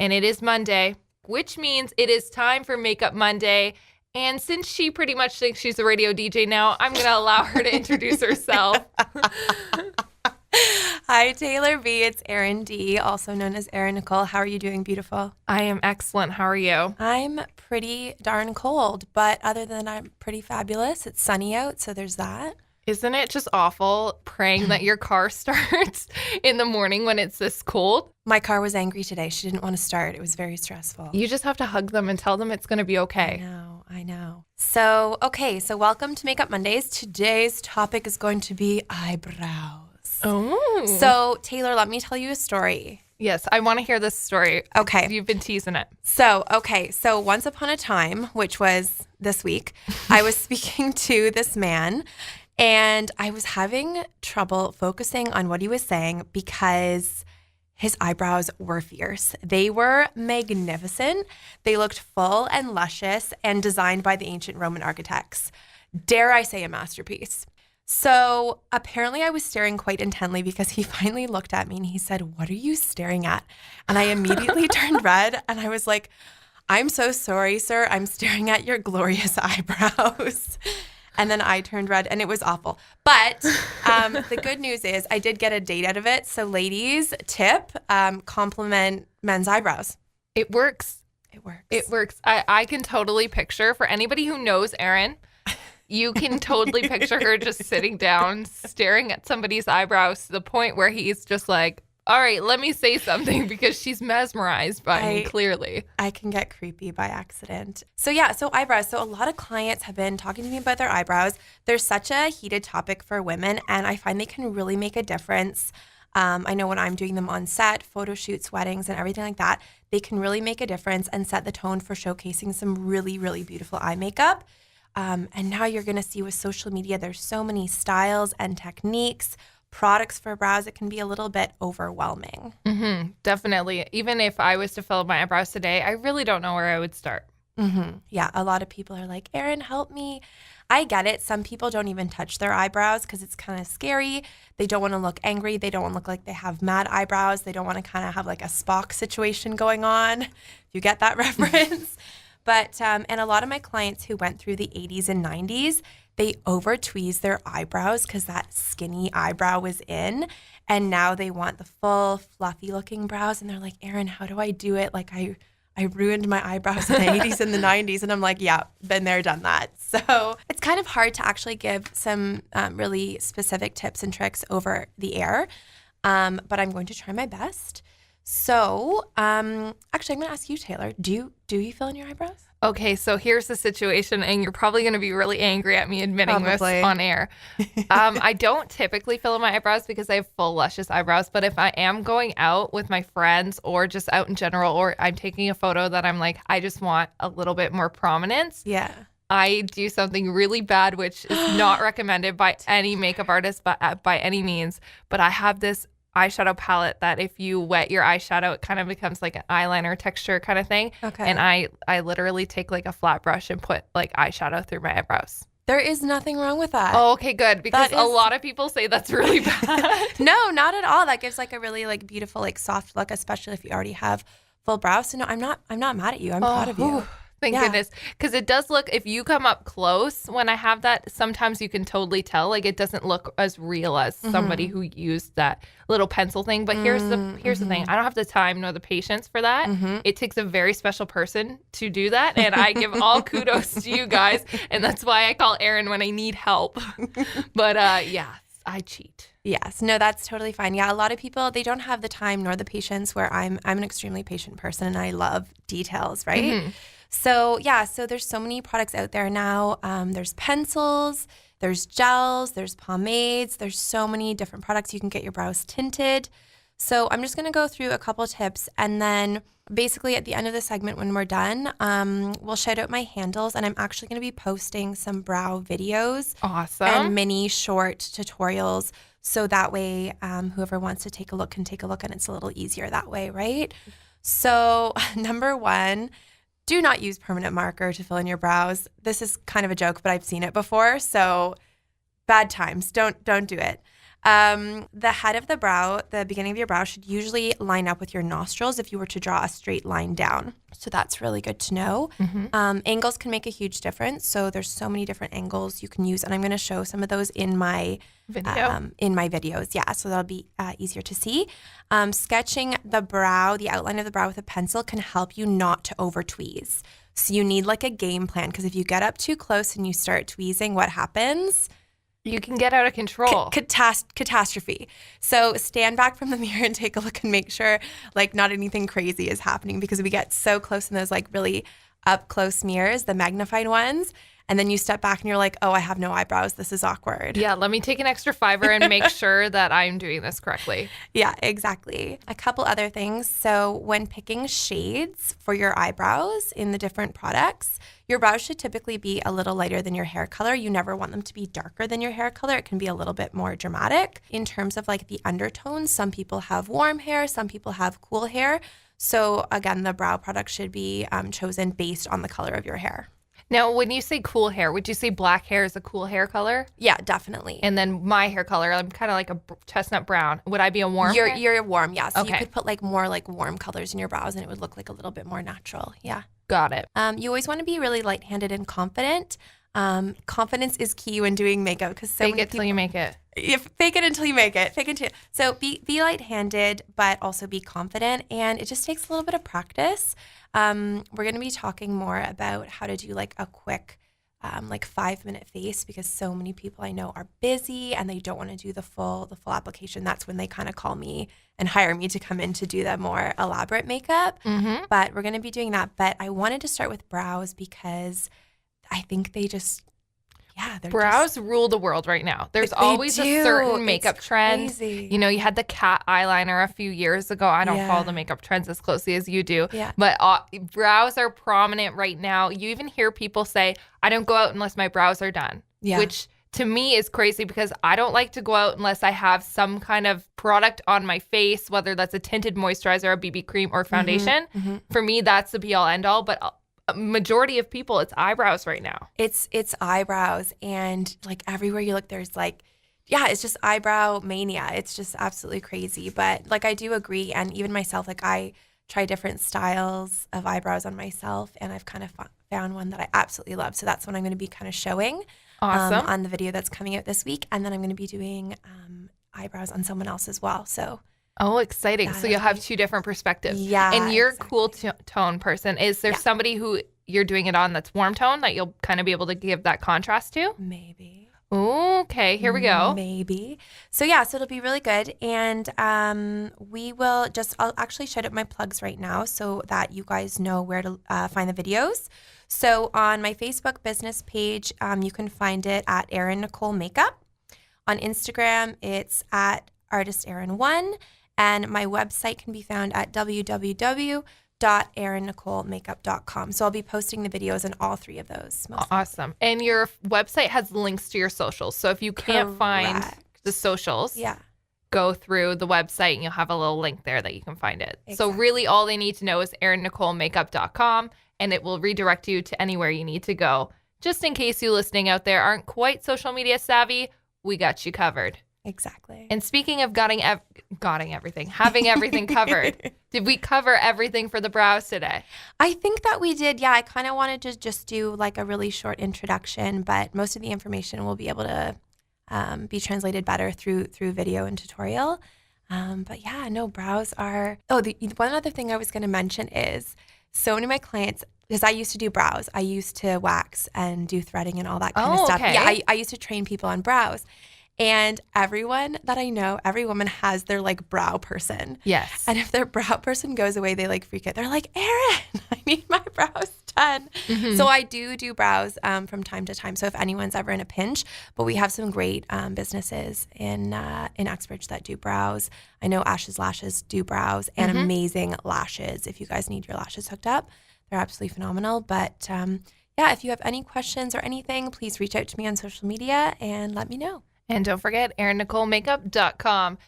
and it is Monday, which means it is time for Makeup Monday. And since she pretty much thinks she's a radio DJ now, I'm going to allow her to introduce herself. Hi, Taylor B. It's Erin D., also known as Erin Nicole. How are you doing, beautiful? I am excellent. How are you? I'm pretty darn cold, but other than I'm pretty fabulous. It's sunny out, so there's that. Isn't it just awful praying that your car starts in the morning when it's this cold? My car was angry today. She didn't want to start. It was very stressful. You just have to hug them and tell them it's going to be okay. I know. So welcome to Makeup Mondays. Today's topic is going to be eyebrows. Oh. So, Taylor, let me tell you a story. Yes, I want to hear this story. Okay. You've been teasing it. So once upon a time, which was this week, I was speaking to this man, and I was having trouble focusing on what he was saying because his eyebrows were fierce. They were magnificent. They looked full and luscious and designed by the ancient Roman architects. Dare I say a masterpiece. So apparently I was staring quite intently because he finally looked at me and he said, "What are you staring at?" And I immediately turned red and I was like, "I'm so sorry, sir. I'm staring at your glorious eyebrows." And then I turned red and it was awful. But the good news is I did get a date out of it. So ladies, tip, compliment men's eyebrows. It works. It works. I can totally picture, for anybody who knows Erin, you can totally picture her just sitting down, staring at somebody's eyebrows to the point where he's just like, all right, let me say something, because she's mesmerized by me, clearly. I can get creepy by accident. So eyebrows. So a lot of clients have been talking to me about their eyebrows. They're such a heated topic for women, and I find they can really make a difference. I know when I'm doing them on set, photo shoots, weddings, and everything like that, they can really make a difference and set the tone for showcasing some really, really beautiful eye makeup. And now you're going to see with social media, there's so many styles and techniques, products for brows. It can be a little bit overwhelming. Mm-hmm, definitely. Even if I was to fill my eyebrows today, I really don't know where I would start. Mm-hmm. Yeah, a lot of people are like, "Erin, help me." I get it. Some people don't even touch their eyebrows because it's kind of scary. They don't want to look angry. They don't want to look like they have mad eyebrows. They don't want to kind of have like a Spock situation going on. You get that reference? But, and a lot of my clients who went through the 80s and 90s, they over-tweezed their eyebrows because that skinny eyebrow was in. And now they want the full, fluffy-looking brows. And they're like, "Erin, how do I do it? Like, I ruined my eyebrows in the 80s and the 90s. And I'm like, yeah, been there, done that. So it's kind of hard to actually give some really specific tips and tricks over the air. But I'm going to try my best. So, actually, I'm going to ask you, Taylor, do you fill in your eyebrows? Okay, so here's the situation, and you're probably going to be really angry at me admitting this on air. I don't typically fill in my eyebrows because I have full, luscious eyebrows, but if I am going out with my friends or just out in general, or I'm taking a photo that I'm like, I just want a little bit more prominence. Yeah. I do something really bad, which is not recommended by any makeup artist by any means, but I have this eyeshadow palette that if you wet your eyeshadow, it kind of becomes like an eyeliner texture kind of thing. Okay. And I literally take like a flat brush and put like eyeshadow through my eyebrows. There is nothing wrong with that. Oh, okay, good. Because a lot of people say that's really bad. No, not at all. That gives like a really like beautiful, like soft look, especially if you already have full brows. So no, I'm not mad at you. I'm proud of you. Thank goodness. Because it does look, if you come up close when I have that, sometimes you can totally tell. Like, it doesn't look as real as somebody who used that little pencil thing. But here's the thing. I don't have the time nor the patience for that. It takes a very special person to do that. And I give all kudos to you guys. And that's why I call Erin when I need help. But yeah, I cheat. Yes. No, that's totally fine. Yeah, a lot of people, they don't have the time nor the patience, where I'm an extremely patient person and I love details, right? So yeah, so there's so many products out there now. There's pencils, there's gels, there's pomades, there's so many different products. You can get your brows tinted. So I'm just going to go through a couple tips, and then basically at the end of the segment when we're done, we'll shout out my handles, and I'm actually going to be posting some brow videos. Awesome. And mini short tutorials. So that way, whoever wants to take a look can take a look, and it's a little easier that way, right? So number one, do not use permanent marker to fill in your brows. This is kind of a joke, but I've seen it before. So bad times. Don't do it. The head of the brow, the beginning of your brow should usually line up with your nostrils if you were to draw a straight line down. So that's really good to know. Angles can make a huge difference. So there's so many different angles you can use, and I'm going to show some of those in my videos. Yeah, so that'll be easier to see. Sketching the brow, the outline of the brow with a pencil can help you not to over tweeze. So you need like a game plan, because if you get up too close and you start tweezing, what happens? You can get out of control. Catastrophe. So stand back from the mirror and take a look and make sure like not anything crazy is happening, because we get so close in those like really up close mirrors, the magnified ones. And then you step back and you're like, oh, I have no eyebrows. This is awkward. Yeah, let me take an extra $5 and make sure that I'm doing this correctly. Yeah, exactly. A couple other things. So when picking shades for your eyebrows in the different products, your brows should typically be a little lighter than your hair color. You never want them to be darker than your hair color. It can be a little bit more dramatic. In terms of like the undertones, some people have warm hair, some people have cool hair. So again, the brow product should be chosen based on the color of your hair. Now, when you say cool hair, would you say black hair is a cool hair color? Yeah, definitely. And then my hair color, I'm kind of like a chestnut brown. Would I be a warm hair? You're warm, yeah. So Okay. you could put like more like warm colors in your brows and it would look like a little bit more natural. Yeah. Got it. You always want to be really light-handed and confident. Confidence is key when doing makeup, because so Fake many it till you make it. fake it until you make it. Fake it until so be light-handed, but also be confident, and it just takes a little bit of practice. We're going to be talking more about how to do like a quick like 5-minute face, because so many people I know are busy and they don't want to do the full application. That's when they kind of call me and hire me to come in to do the more elaborate makeup. But we're going to be doing that. But I wanted to start with brows because I think they just, Brows rule the world right now. There's They always a do. certain makeup It's trend. crazy. You know, you had the cat eyeliner a few years ago. I don't Yeah. follow the makeup trends as closely as you do. Yeah. But brows are prominent right now. You even hear people say, I don't go out unless my brows are done. Yeah. Which to me is crazy, because I don't like to go out unless I have some kind of product on my face, whether that's a tinted moisturizer, a BB cream, or foundation. For me, that's the be all end all. But a majority of people, it's eyebrows right now. It's eyebrows, and like everywhere you look, there's like, it's just eyebrow mania. It's just absolutely crazy. But like I do agree, and even myself, like I try different styles of eyebrows on myself, and I've kind of found one that I absolutely love. So that's what I'm going to be kind of showing Awesome. on the video that's coming out this week, and then I'm going to be doing eyebrows on someone else as well. So Oh, exciting. So That'll you'll have be- two different perspectives. Yeah, And you're a exactly. cool tone person. Is there Yeah. somebody who you're doing it on that's warm tone that you'll kind of be able to give that contrast to? maybe. Okay, here we go. Maybe. So it'll be really good. And I'll actually shout out my plugs right now so that you guys know where to find the videos. So on my Facebook business page, you can find it at Erin Nicole Makeup. On Instagram, it's at artisterin1. And my website can be found at www.erinnicolemakeup.com. So I'll be posting the videos in all three of those. Awesome. And your website has links to your socials. So if you can't find Correct. the socials, Yeah. go through the website and you'll have a little link there that you can find it. So Exactly. really all they need to know is erinnicolemakeup.com, and it will redirect you to anywhere you need to go. Just in case you listening out there aren't quite social media savvy, we got you covered. Exactly. And speaking of having everything covered, did we cover everything for the brows today? I think that we did. Yeah, I kind of wanted to just do like a really short introduction, but most of the information will be able to be translated better through video and tutorial. But yeah, no, brows are. Oh, one other thing I was going to mention is so many of my clients, because I used to do brows, I used to wax and do threading and all that kind of stuff. okay. Yeah, I used to train people on brows. And everyone that I know, every woman has their like brow person. Yes. And if their brow person goes away, they like freak out. They're like, Erin, I need my brows done. So I do brows from time to time. So if anyone's ever in a pinch, but we have some great businesses in Uxbridge that do brows. I know Ash's Lashes do brows and amazing lashes. If you guys need your lashes hooked up, they're absolutely phenomenal. But if you have any questions or anything, please reach out to me on social media and let me know. And don't forget, erinnicolemakeup.com.